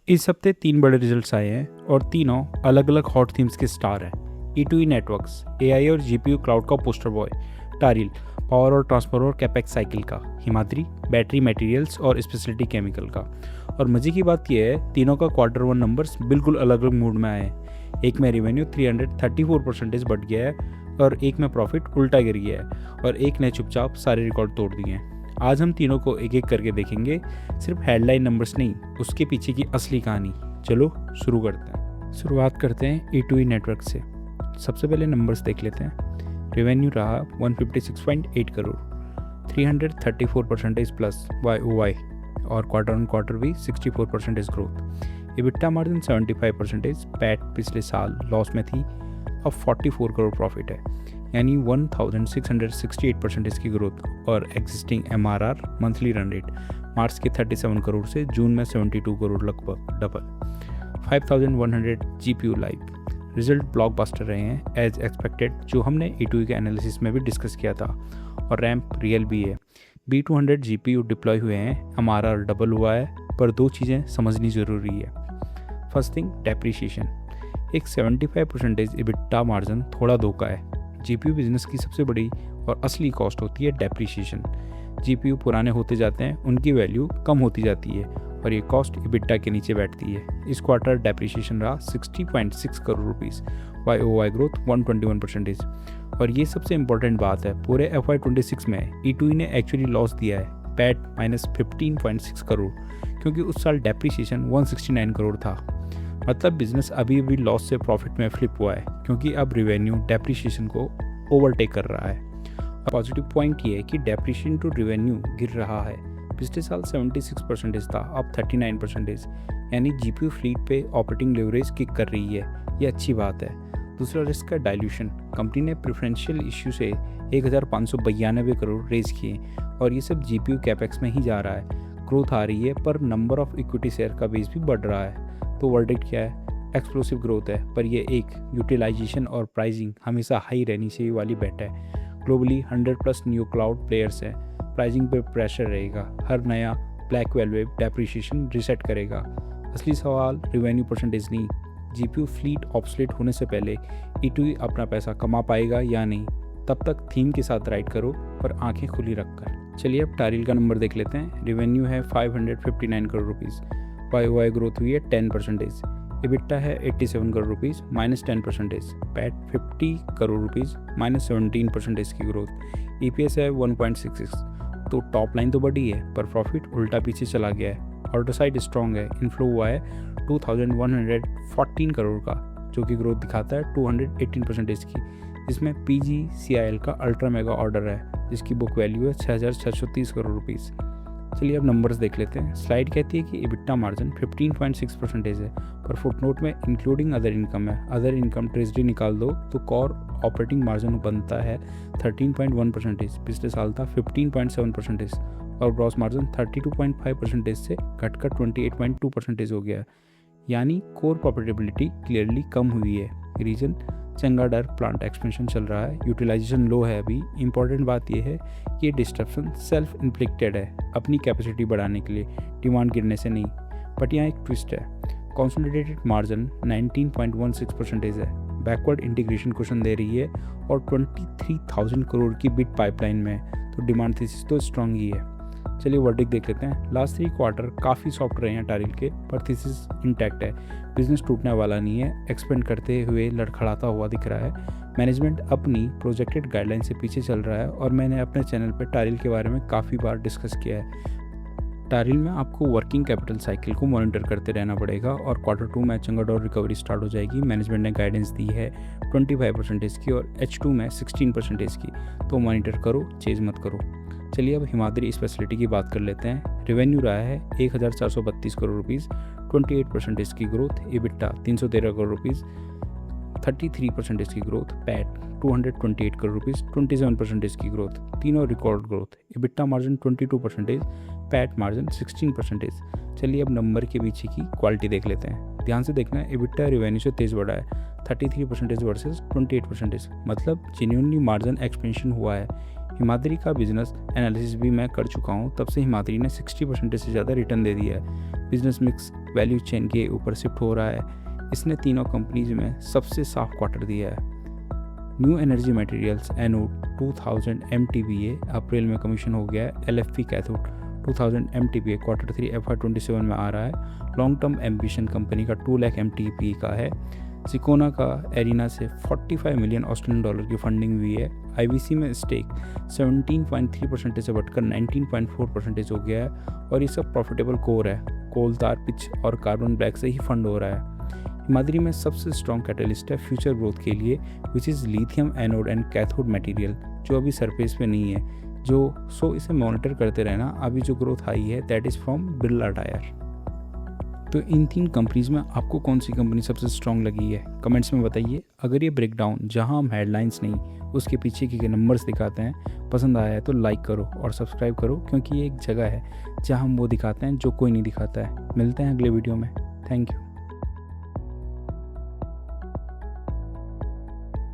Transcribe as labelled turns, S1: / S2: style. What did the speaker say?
S1: इस हफ्ते 3 बड़े रिजल्ट्स आए हैं और तीनों अलग अलग हॉट थीम्स के स्टार हैं। E2E नेटवर्क्स, AI और GPU क्लाउड का पोस्टर बॉय, टारिल पावर और ट्रांसफर और कैपेक्स साइकिल का, हिमाद्री बैटरी मटेरियल्स और स्पेशलिटी केमिकल का। और मज़े की बात यह है, तीनों का Q1 नंबर्स बिल्कुल अलग अलग मूड में आए हैं। एक में रेवेन्यू 334% बढ़ गया है और एक में प्रॉफिट उल्टा गिर गया है और एक ने चुपचाप सारे रिकॉर्ड तोड़ दिए हैं। आज हम तीनों को एक एक करके देखेंगे, सिर्फ हेडलाइन नंबर्स नहीं, उसके पीछे की असली कहानी। चलो शुरू करते हैं। शुरुआत करते हैं E2E नेटवर्क से। सबसे पहले नंबर्स देख लेते हैं। रेवेन्यू रहा 156.8 करोड़, 334% प्लस YOY और क्वार्टर भी 64% ग्रोथ। EBITDA मार्जिन 75%, पैट पिछले साल लॉस में थी, अब 44 करोड़ प्रॉफिट है, यानी 1668% की ग्रोथ। और existing MRR monthly run rate मार्च के 37 करोड़ से जून में 72 करोड़, लगभग double. 5100 GPU live. Result blockbuster रहे हैं एज एक्सपेक्टेड, जो हमने E2E के एनालिसिस में भी डिस्कस किया था, और रैम्प रियल भी है। B200 GPU डिप्लॉय हुए हैं, MRR डबल हुआ है, पर दो चीज़ें समझनी ज़रूरी है। First thing, depreciation. एक 75% EBITDA मार्जिन थोड़ा धोखा है। GPU बिजनेस की सबसे बड़ी और असली कॉस्ट होती है डेप्रीशिएशन। GPU पुराने होते जाते हैं, उनकी वैल्यू कम होती जाती है और ये कॉस्ट EBITDA के नीचे बैठती है। इस क्वार्टर डेप्रीशिएशन रहा 60.6 करोड़ रुपीस, YOY ग्रोथ 121%। और ये सबसे इंपॉर्टेंट बात है, पूरे FY26 में E2E ने एक्चुअली लॉस दिया है, पैट -15.6 करोड़, क्योंकि उस साल डेप्रीशिएशन 169 करोड़ था। मतलब बिजनेस अभी भी लॉस से प्रॉफिट में फ्लिप हुआ है, क्योंकि अब रेवेन्यू डेप्रीशिएशन को ओवरटेक कर रहा है। पॉजिटिव पॉइंट ये है कि डेप्रीशिएशन टू रेवेन्यू गिर रहा है। पिछले साल 76% था, अब 39%, यानी GPU फ्लीट पे ऑपरेटिंग लेवरेज किक कर रही है। ये अच्छी बात है। दूसरा रिस्क है डाइल्यूशन। कंपनी ने प्रेफरेंशियल इश्यू से 1592 करोड़ रेज किए और ये सब GPU कैपेक्स में ही जा रहा है। ग्रोथ आ रही है, पर नंबर ऑफ इक्विटी शेयर का बेस भी बढ़ रहा है। तो वर्डिक्ट क्या है? एक्सप्लोसिव ग्रोथ है, पर ये एक यूटिलाइजेशन और प्राइसिंग हमेशा हाई रहनी चाहिए वाली बेट है। ग्लोबली 100+ न्यू क्लाउड प्लेयर्स हैं, प्राइसिंग पे प्रेशर रहेगा। हर नया ब्लैक वेव डेप्रीशिएशन रिसेट करेगा। असली सवाल रेवेन्यू परसेंटेज नहीं, GPU फ्लीट ऑब्सोलेट होने से पहले E2E अपना पैसा कमा पाएगा या नहीं। तब तक थीम के साथ राइड करो, पर आंखें खुली रखकर। चलिए अब टारिल का नंबर देख लेते हैं। रेवेन्यू है 559 करोड़ रुपीज़, YOY ग्रोथ हुई है 10%। EBITDA है 87 crore rupees, -10%। PAT 50 crore rupees, -17% की ग्रोथ। EPS है 1.66। तो टॉप लाइन तो बढ़ी है, पर प्रॉफिट उल्टा पीछे चला गया है। ऑर्डर साइड स्ट्रॉन्ग है, इनफ्लो हुआ है 2114 करोड़ का, जो कि ग्रोथ दिखाता है 218% की, जिसमें PGCIL का अल्ट्रा मेगा ऑर्डर है, जिसकी बुक वैल्यू है 6630 करोड़ रुपीज़। चलिए अब नंबर्स देख लेते हैं। स्लाइड कहती है कि EBITDA मार्जिन 15.6% है, पर फुटनोट में इंक्लूडिंग अदर इनकम है। अदर इनकम ट्रेजरी निकाल दो तो कोर ऑपरेटिंग मार्जिन बनता है 13.1%, पिछले साल था 15.7%, और ग्रॉस मार्जिन 32.5% से घटकर 28.2% हो गया, यानी कोर प्रॉफिटेबिलिटी क्लियरली कम हुई है। रीजन चंगाडर प्लांट एक्सपेंशन चल रहा है, यूटिलाइजेशन लो है अभी। इंपॉर्टेंट बात यह है कि ये डिस्ट्रप्शन सेल्फ इन्फ्लिक्टेड है, अपनी कैपेसिटी बढ़ाने के लिए, डिमांड गिरने से नहीं। बट यहाँ एक ट्विस्ट है, कंसोलिडेटेड मार्जिन 19.16% है, बैकवर्ड इंटीग्रेशन क्वेश्चन दे रही है और 23,000 करोड़ की बिड पाइपलाइन में, तो डिमांड थीसिस तो स्ट्रॉन्ग ही है। चलिए वर्डिक्ट देख लेते हैं। लास्ट 3 क्वार्टर काफ़ी सॉफ्ट रहे हैं टारिल के, पर थीसिस इंटैक्ट है। बिजनेस टूटने वाला नहीं है, एक्सपेंड करते हुए लड़खड़ाता हुआ दिख रहा है। मैनेजमेंट अपनी प्रोजेक्टेड गाइडलाइन से पीछे चल रहा है, और मैंने अपने चैनल पर टारिल के बारे में काफ़ी बार डिस्कस किया है। टारिल में आपको वर्किंग कैपिटल साइकिल को मॉनिटर करते रहना पड़ेगा, और Q2 में चंगाडोर रिकवरी स्टार्ट हो जाएगी। मैनेजमेंट ने गाइडेंस दी है 25% की और H2 में 16% की, तो मॉनिटर करो, चेज मत करो। चलिए अब हिमाद्री स्पेशलिटी की बात कर लेते हैं। रेवेन्यू रहा है 1432 करोड़ रुपीज़, 28% की ग्रोथ। EBITDA 313 करोड़ रुपीज़, 33% की ग्रोथ। पैट 228 करोड़ रुपीज़, 27% की ग्रोथ। तीनों record growth. EBITDA margin 22%, PAT margin 16%। चलिए अब नंबर के पीछे की क्वालिटी देख लेते हैं। ध्यान से देखना, EBITDA रेवेन्यू से तेज़ बढ़ा है, 33% वर्सेस 28%, मतलब जेन्युइनली मार्जिन एक्सपेंशन हुआ है। हिमाद्री का बिजनेस एनालिसिस भी मैं कर चुका हूँ, तब से हिमाद्री ने 60% से ज़्यादा रिटर्न दे दिया है। बिजनेस मिक्स वैल्यू चेन के ऊपर शिफ्ट हो रहा है। इसने तीनों कंपनीज में सबसे साफ क्वार्टर दिया है। New energy materials anode 2000 MTPA अप्रैल में कमीशन हो गया है। LFP cathode 2000 MTPA Q3 FY27 में आ रहा है। लॉन्ग टर्म एम्बिशन कंपनी का 2 लाख MTPA का है। सिकोना का एरिना से 45 मिलियन ऑस्ट्रेलियन डॉलर की फंडिंग हुई है। IVC में स्टेक 17.3% से बढ़कर 19.4% हो गया है और ये सब प्रॉफिटेबल कोर है। कोल तार पिच और कार्बन ब्लैक से ही फंड हो रहा है। हिमाद्री में सबसे स्ट्रॉन्ग कैटलिस्ट है फ्यूचर ग्रोथ के लिए, which is lithium anode and cathode material, जो अभी सरफेस पे नहीं है, सो इसे मॉनिटर करते रहना। अभी जो ग्रोथ आई है that is from Birla tyre. तो इन 3 कंपनीज में आपको कौन सी कंपनी सबसे स्ट्रॉन्ग लगी है, कमेंट्स में बताइए। अगर ये ब्रेकडाउन, जहां हम हेडलाइंस नहीं उसके पीछे के नंबर्स दिखाते हैं, पसंद आया है तो लाइक करो और सब्सक्राइब करो, क्योंकि ये एक जगह है जहां हम वो दिखाते हैं जो कोई नहीं दिखाता है। मिलते हैं अगले वीडियो में। Thank you.